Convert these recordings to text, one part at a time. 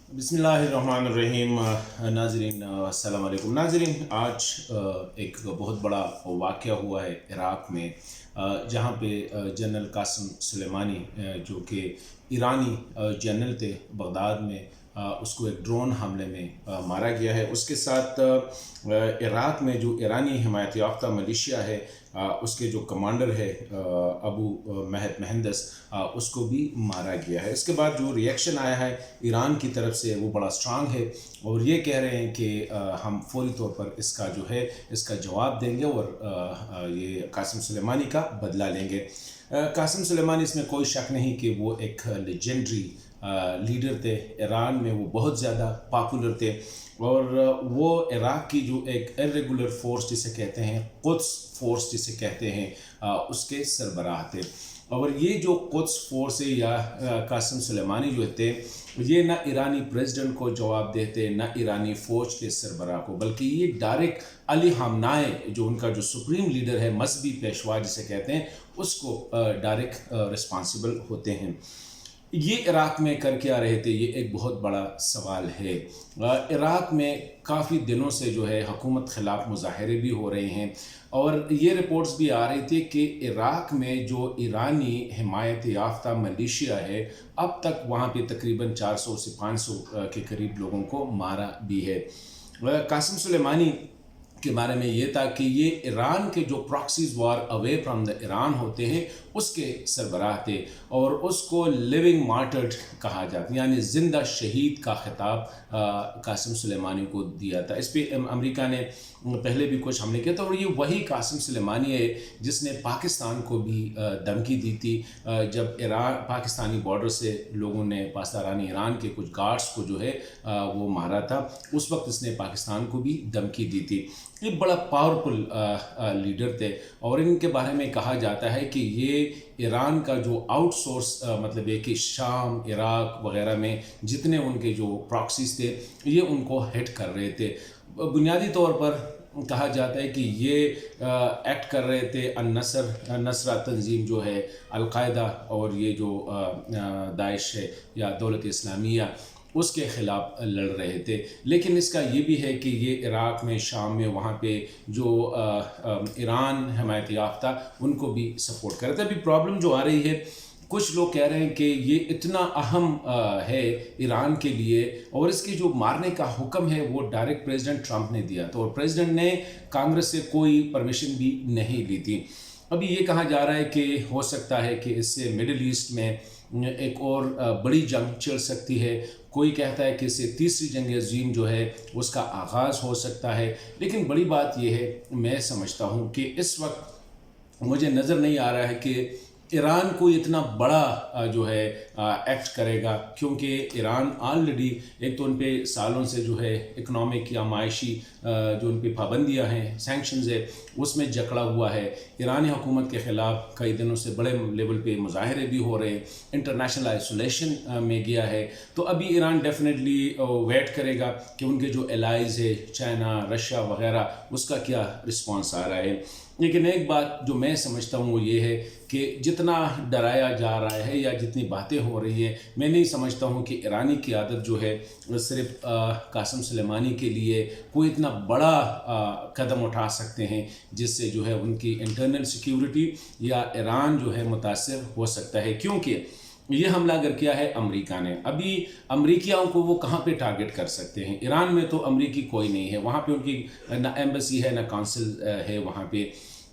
बिस्मिल्लाहिर्रहमानिर्रहीम। नाज़रीन अस्सलाम वालेकुम। नाज़रीन, आज एक बहुत बड़ा वाक़या हुआ है इराक़ में, जहाँ पे जनरल कासिम सुलेमानी, जो कि ईरानी जनरल थे, बगदाद में उसको एक ड्रोन हमले में मारा गया है। उसके साथ इराक़ में जो ईरानी हिमायत याफ्ता मलिशिया है, उसके जो कमांडर है अबू महद महंदस, उसको भी मारा गया है। इसके बाद जो रिएक्शन आया है ईरान की तरफ से वो बड़ा स्ट्रांग है और ये कह रहे हैं कि हम फौरी तौर पर इसका जो है इसका जवाब देंगे और ये कासिम सुलेमानी का बदला लेंगे। कासिम सुलेमानी, इसमें कोई शक नहीं कि वो एक लेजेंडरी लीडर थे। ईरान में वो बहुत ज़्यादा पॉपुलर थे और वो इराक़ की जो एक इर्रेगुलर फोर्स जिसे कहते हैं, कुद्स फोर्स जिसे कहते हैं, उसके सरबराह थे। और ये जो कुद्स फोर्स है या कासिम सुलेमानी जो थे, ये ना ईरानी प्रेसिडेंट को जवाब देते, ना ईरानी फ़ौज के सरबराह को, बल्कि ये डायरेक्ट अली ख़ामनेई, जो उनका जो सुप्रीम लीडर है, मजहबी पेशवा जिसे कहते हैं, उसको डायरेक्ट रिस्पॉन्सिबल होते हैं। ये इराक़ में कर क्या रहे थे, ये एक बहुत बड़ा सवाल है। इराक़ में काफ़ी दिनों से जो है हुकूमत ख़िलाफ़ मुज़ाहरे भी हो रहे हैं और ये रिपोर्ट्स भी आ रही थी कि इराक़ में जो ईरानी हिमायत याफ्ता मलिशिया है, अब तक वहाँ पे तकरीबन 400 से 500 के करीब लोगों को मारा भी है। कासिम सुलेमानी के बारे में ये था कि ये ईरान के जो proxies war away from the Iran होते हैं उसके सरबराह थे और उसको लिविंग मार्टर्ड कहा जाता है, यानी ज़िंदा शहीद का खिताब कासिम सुलेमानी को दिया था। इस पर अमेरिका ने पहले भी कुछ हमले किया था और ये वही कासिम सुलेमानी है जिसने पाकिस्तान को भी धमकी दी थी जब ईरान पाकिस्तानी बॉर्डर से लोगों ने पाकिस्तानी ईरान के कुछ गार्ड्स को जो है वो मारा था। उस वक्त इसने पाकिस्तान को भी धमकी दी थी। ये बड़ा पावरफुल लीडर थे और इनके बारे में कहा जाता है कि ये ईरान का जो आउटसोर्स मतलब है कि शाम, इराक़ वग़ैरह में जितने उनके जो प्रॉक्सीज थे, ये उनको हिट कर रहे थे। बुनियादी तौर पर कहा जाता है कि ये एक्ट कर रहे थे नसरा तंजीम जो है, अलकायदा और ये जो दाइश है या दौलत इस्लामिया, उसके ख़िलाफ़ लड़ रहे थे। लेकिन इसका ये भी है कि ये इराक़ में, शाम में, वहाँ पे जो ईरान हिमायत याफ्ता उनको भी सपोर्ट कर रहे थे। अभी प्रॉब्लम जो आ रही है, कुछ लोग कह रहे हैं कि ये इतना अहम है ईरान के लिए और इसकी जो मारने का हुक्म है वो डायरेक्ट प्रेसिडेंट ट्रंप ने दिया था और प्रेसिडेंट ने कांग्रेस से कोई परमिशन भी नहीं ली थी। अभी ये कहा जा रहा है कि हो सकता है कि इससे मिडिल ईस्ट में एक और बड़ी जंग छिड़ सकती है। कोई कहता है कि इससे तीसरी जंग अज़ीम जो है उसका आगाज़ हो सकता है। लेकिन बड़ी बात यह है, मैं समझता हूँ कि इस वक्त मुझे नज़र नहीं आ रहा है कि ईरान को इतना बड़ा जो है एक्ट करेगा, क्योंकि ईरान ऑलरेडी एक तो उन पे सालों से जो है इकनॉमिक या मायशी जो उन पे पाबंदियाँ हैं, सैंक्शंस है, उसमें जकड़ा हुआ है। ईरानी हुकूमत के ख़िलाफ़ कई दिनों से बड़े लेवल पे मुज़ाहरे भी हो रहे हैं, इंटरनेशनल आइसोलेशन में गया है। तो अभी ईरान डेफिनेटली वेट करेगा कि उनके जो एलाइज़ है, चाइना, रशिया वग़ैरह, उसका क्या रिस्पॉन्स आ रहा है। लेकिन एक बात जो मैं समझता हूँ वो ये है कि जितना डराया जा रहा है या जितनी बातें हो रही हैं, मैं नहीं समझता हूँ कि ईरानी क़यादत जो है सिर्फ कासिम सुलेमानी के लिए कोई इतना बड़ा कदम उठा सकते हैं जिससे जो है उनकी इंटरनल सिक्योरिटी या ईरान जो है मुतासर हो सकता है। क्योंकि ये हमला अगर किया है अमेरिका ने, अभी अमेरिकियों को वो कहाँ पे टारगेट कर सकते हैं? ईरान में तो अमेरिकी कोई नहीं है, वहाँ पे उनकी ना एम्बेसी है ना काउंसिल है। वहाँ पे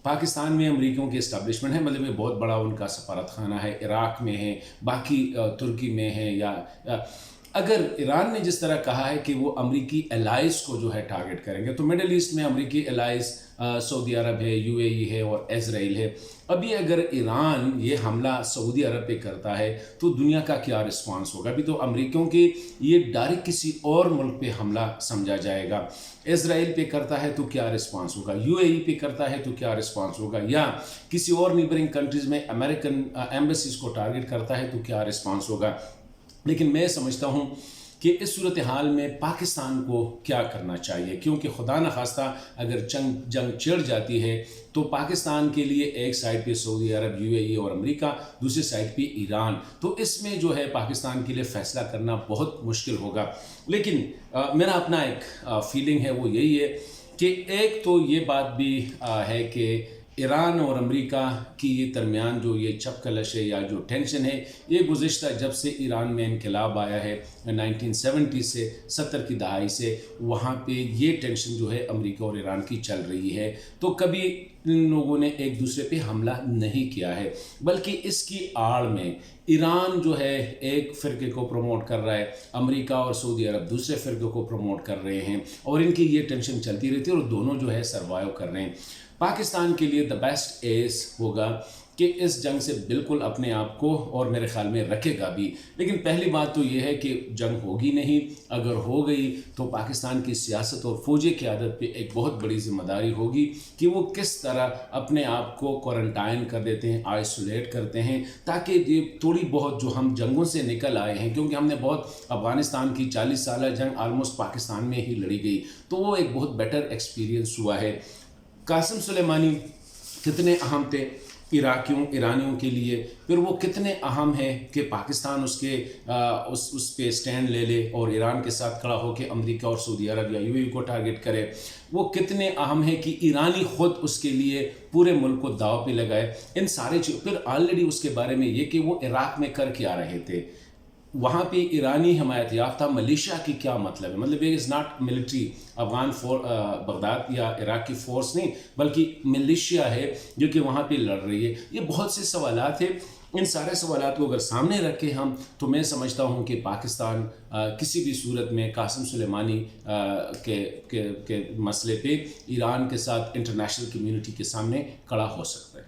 पाकिस्तान में अमेरिकियों की इस्टेब्लिशमेंट है, मतलब ये बहुत बड़ा उनका सफारत खाना है, इराक़ में है, बाकी तुर्की में है। या अगर ईरान ने जिस तरह कहा है कि वो अमरीकी एलाइज़ को जो है टारगेट करेंगे, तो मिडल ईस्ट में अमरीकी एलाइज़ सऊदी अरब है, यूएई है और इज़राइल है। अभी अगर ईरान ये हमला सऊदी अरब पे करता है तो दुनिया का क्या रिस्पांस होगा? अभी तो अमरीकियों के ये डायरेक्ट किसी और मुल्क पे हमला समझा जाएगा। इज़राइल पे करता है तो क्या रिस्पांस होगा? यूएई पे करता है तो क्या रिस्पांस होगा? या किसी और नीबरिंग कंट्रीज़ में अमेरिकन एम्बेसीज़ को टारगेट करता है तो क्या रिस्पांस होगा? लेकिन मैं समझता हूँ कि کہ اس صورتحال میں پاکستان کو کیا کرنا چاہیے، کیونکہ خدا نخواستہ اگر جنگ چھڑ جاتی ہے تو پاکستان کے لیے ایک سائڈ پہ سعودی عرب، یو اے ای اور امریکہ، دوسری سائڈ پہ ایران، تو اس میں جو ہے پاکستان کے لیے فیصلہ کرنا بہت مشکل ہوگا۔ لیکن میرا اپنا ایک فیلنگ ہے، وہ یہی ہے کہ ایک تو یہ بات بھی ہے کہ ایران اور امریکہ کی یہ درمیان جو یہ چپکلش ہے یا جو ٹینشن ہے، یہ گزشتہ جب سے ایران میں انقلاب آیا ہے 1970 سے 70 کی دہائی سے، وہاں پہ یہ ٹینشن جو ہے امریکہ اور ایران کی چل رہی ہے۔ تو کبھی ان لوگوں نے ایک دوسرے پہ حملہ نہیں کیا ہے، بلکہ اس کی آڑ میں ایران جو ہے ایک فرقے کو پروموٹ کر رہا ہے، امریکہ اور سعودی عرب دوسرے فرقے کو پروموٹ کر رہے ہیں، اور ان کی یہ ٹینشن چلتی رہتی ہے اور دونوں جو ہے سروائیو کر رہے ہیں۔ پاکستان کے لیے دا بیسٹ ایس ہوگا کہ اس جنگ سے بالکل اپنے آپ کو، اور میرے خیال میں رکھے گا بھی، لیکن پہلی بات تو یہ ہے کہ جنگ ہوگی نہیں، اگر ہو گئی تو پاکستان کی سیاست اور فوجی قیادت پہ ایک بہت بڑی ذمہ داری ہوگی کہ وہ کس طرح اپنے آپ کو کوارنٹائن کر دیتے ہیں، آئسولیٹ کرتے ہیں، تاکہ یہ تھوڑی بہت جو ہم جنگوں سے نکل آئے ہیں، کیونکہ ہم نے بہت افغانستان کی 40 سالہ جنگ آلموسٹ پاکستان میں ہی لڑی گئی، تو وہ ایک بہت بیٹر ایکسپیرینس ہوا ہے۔ قاسم سلیمانی کتنے اہم تھے ایرانیوں کے لیے، پھر وہ کتنے اہم ہیں کہ پاکستان اس پہ سٹینڈ لے لے اور ایران کے ساتھ کھڑا ہو کے امریکہ اور سعودی عرب یا یو اے ای کو ٹارگٹ کرے، وہ کتنے اہم ہیں کہ ایرانی خود اس کے لیے پورے ملک کو داؤ پہ لگائے، ان سارے چیز۔ پھر آلریڈی اس کے بارے میں یہ کہ وہ عراق میں کر کے آ رہے تھے، وہاں پہ ایرانی حمایت یافتہ ملیشیا کی کیا مطلب ہے، مطلب یہ is not military Afghan Baghdad یا عراق کی فورس نہیں، بلکہ ملیشیا ہے جو کہ وہاں پہ لڑ رہی ہے۔ یہ بہت سے سوالات ہیں، ان سارے سوالات کو اگر سامنے رکھے ہم، تو میں سمجھتا ہوں کہ پاکستان کسی بھی صورت میں قاسم سلیمانی کے مسئلے پہ ایران کے ساتھ انٹرنیشنل کمیونٹی کے سامنے کھڑا ہو سکتا ہے۔